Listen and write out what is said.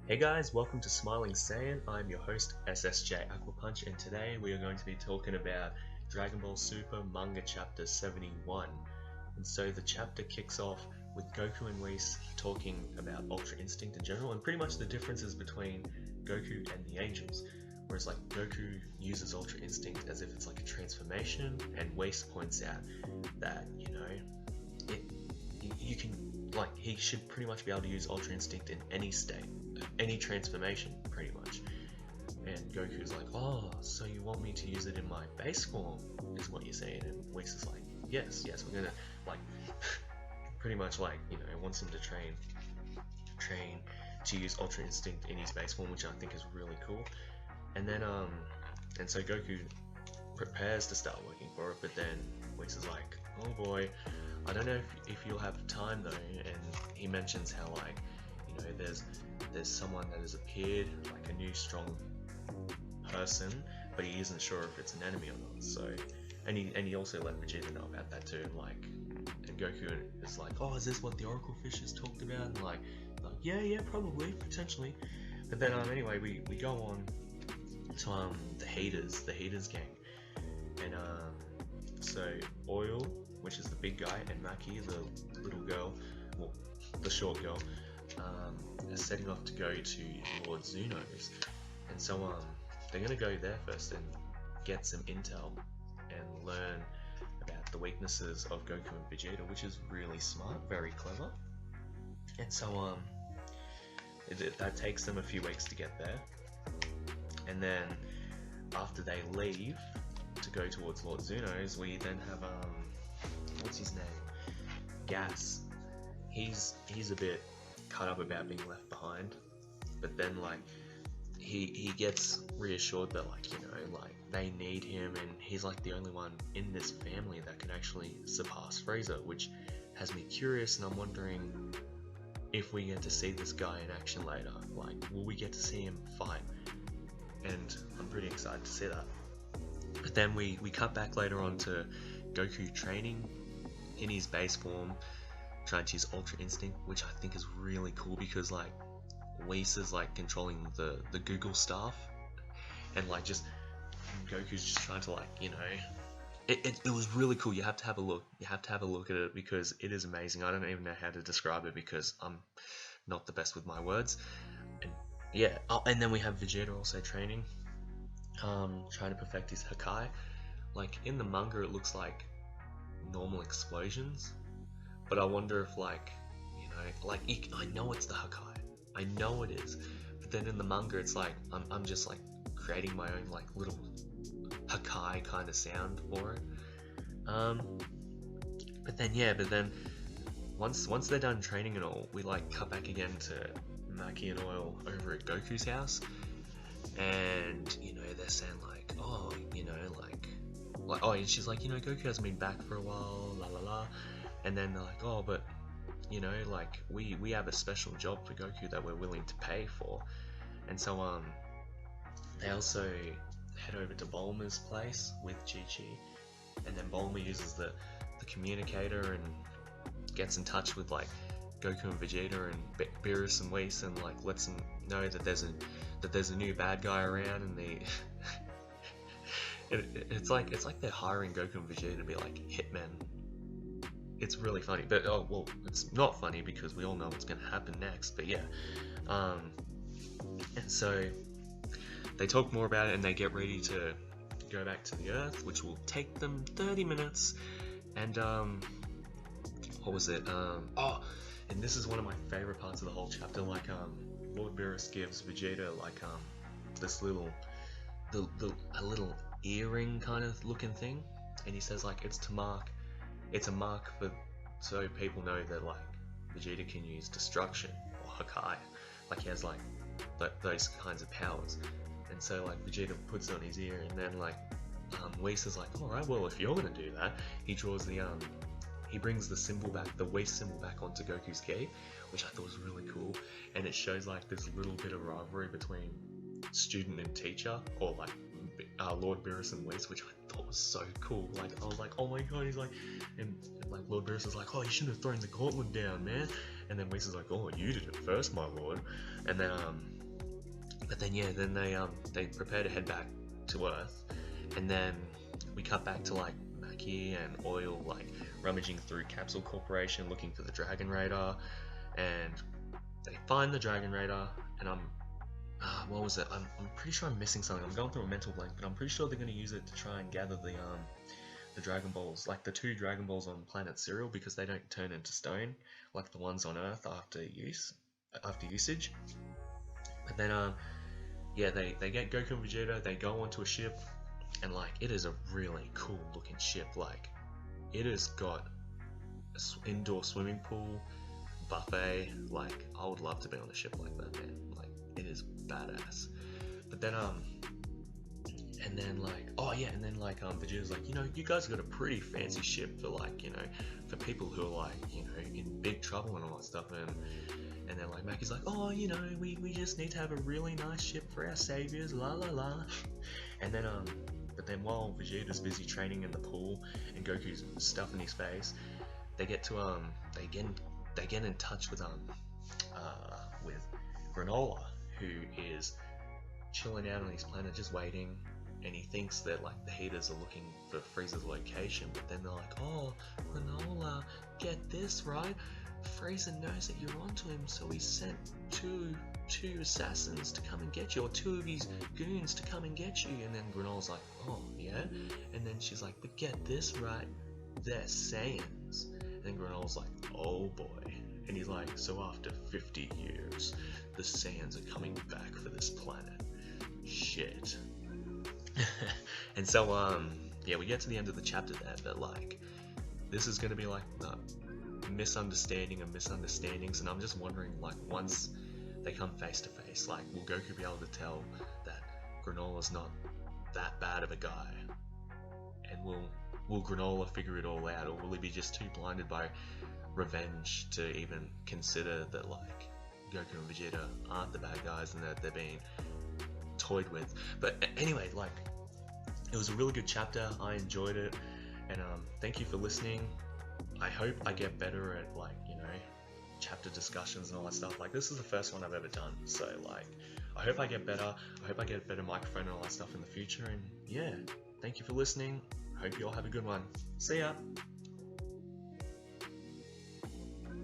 Hey guys, welcome to Smiling Saiyan. I'm your host SSJ Aquapunch, and today we are going to be talking about Dragon Ball Super Manga Chapter 71. And so the chapter kicks off with Goku and Whis talking about Ultra Instinct in general, and pretty much the differences between Goku and the Angels. Whereas like Goku uses Ultra Instinct as if it's like a transformation, and Whis points out that you can he should pretty much be able to use Ultra Instinct in any state, any transformation, pretty much. And Goku's like, oh, so you want me to use it in my base form, is what you're saying? And Whis is like, yes, we're gonna pretty much wants him to train to use Ultra Instinct in his base form, which I think is really cool. And then and so Goku prepares to start working for it, but then Whis is like, oh boy, I don't know if you'll have time though. And he mentions how there's someone that has appeared, like a new strong person, but he isn't sure if it's an enemy or not. So and he also let Vegeta know about that too, and Goku is like, oh, is this what the Oracle Fishes talked about? And like yeah, probably, potentially. But then anyway, we go on to the Haters gang, and so Oil, which is the big guy, and Maki, the little girl, well, the short girl, is setting off to go to Lord Zuno's. And so they're gonna go there first and get some intel and learn about the weaknesses of Goku and Vegeta, which is really smart, very clever. And so that takes them a few weeks to get there. And then after they leave to go towards Lord Zuno's, we then have what's his name? Gas. He's a bit cut up about being left behind, but then he gets reassured that they need him, and he's like the only one in this family that can actually surpass Frieza, which has me curious, and I'm wondering if we get to see this guy in action later. Will we get to see him fight? And I'm pretty excited to see that. But then we cut back later on to Goku training in his base form, trying to use Ultra Instinct, which I think is really cool because Whis is controlling the Google staff, and Goku's just trying to it was really cool. You have to have a look. You have to have a look at it because it is amazing. I don't even know how to describe it because I'm not the best with my words. And yeah, and then we have Vegeta also training, trying to perfect his Hakai. In the manga, it looks like normal explosions, but I wonder if I know it's the Hakai, I know it is, but then in the manga it's I'm just creating my own little Hakai kind of sound for it. But then once they're done training and all, we cut back again to Maki and Oil over at Goku's house, and they're saying and she's like, Goku hasn't been back for a while, la la la. And then they're like, oh, but we have a special job for Goku that we're willing to pay for. And so they also head over to Bulma's place with Chi-Chi, and then Bulma uses the communicator and gets in touch with Goku and Vegeta and Beerus and Whis, and lets them know that there's a new bad guy around, and it's like they're hiring Goku and Vegeta to be hitmen. It's really funny, but it's not funny because we all know what's going to happen next. But yeah, and so they talk more about it, and they get ready to go back to the Earth, which will take them 30 minutes. And what was it? And this is one of my favorite parts of the whole chapter. Lord Beerus gives Vegeta this little a little earring kind of looking thing, and he says it's a mark for so people know that Vegeta can use destruction or Hakai, he has those kinds of powers. And so Vegeta puts it on his ear, and then Whis is alright, well, if you're gonna do that, he draws he brings the symbol back, the Whis symbol back onto Goku's gi, which I thought was really cool, and it shows this little bit of rivalry between student and teacher, or Lord Beerus and Whis, which I thought was so cool. I was oh my god, he's and Lord Beerus is oh, you shouldn't have thrown the gauntlet down, man. And then Whis is oh, you did it first, my lord. And then But then yeah, then they prepare to head back to Earth, and then we cut back to like Mackie and Oil like rummaging through Capsule Corporation looking for the Dragon Radar, and they find the Dragon Radar, and what was it? I'm pretty sure I'm missing something. I'm going through a mental blank, but I'm pretty sure they're going to use it to try and gather the Dragon Balls, like the 2 Dragon Balls on planet Cereal, because they don't turn into stone like the ones on Earth after usage. But then yeah, they get Goku and Vegeta. They go onto a ship, and like it is a really cool looking ship. Like it has got an indoor swimming pool, buffet. Like I would love to be on a ship like that, man. Like it is badass. But then and then like Vegeta's like, you guys got a pretty fancy ship for like, for people who are like, in big trouble and all that stuff. And then like Mackie's like, oh, we just need to have a really nice ship for our saviors, la la la. And then but then while Vegeta's busy training in the pool and Goku's stuffing his face, they get to they get in touch with Granola, who is chilling out on his planet just waiting, and he thinks that like the Heaters are looking for Frieza's location, but then they're like, oh, Granola, get this right, Frieza knows that you're onto him, so he sent two assassins to come and get you, or 2 of his goons to come and get you. And then Granola's like, oh yeah, and then she's like, but get this right, they're Saiyans. And then Granola's like, oh boy. And he's like, so after 50 years, the Saiyans are coming back for this planet. Shit. And so yeah, we get to the end of the chapter there, but like this is gonna be like the misunderstanding of misunderstandings, and I'm just wondering, like, once they come face to face, like, will Goku be able to tell that Granola's not that bad of a guy? And will Granola figure it all out, or will he be just too blinded by revenge to even consider that like Goku and Vegeta aren't the bad guys and that they're being toyed with? But anyway, like, it was a really good chapter. I enjoyed it, and thank you for listening. I hope I get better at like, chapter discussions and all that stuff. Like, this is the first one I've ever done, so like I hope I get better. I hope I get a better microphone and all that stuff in the future. And yeah, thank you for listening. Hope you all have a good one. See ya.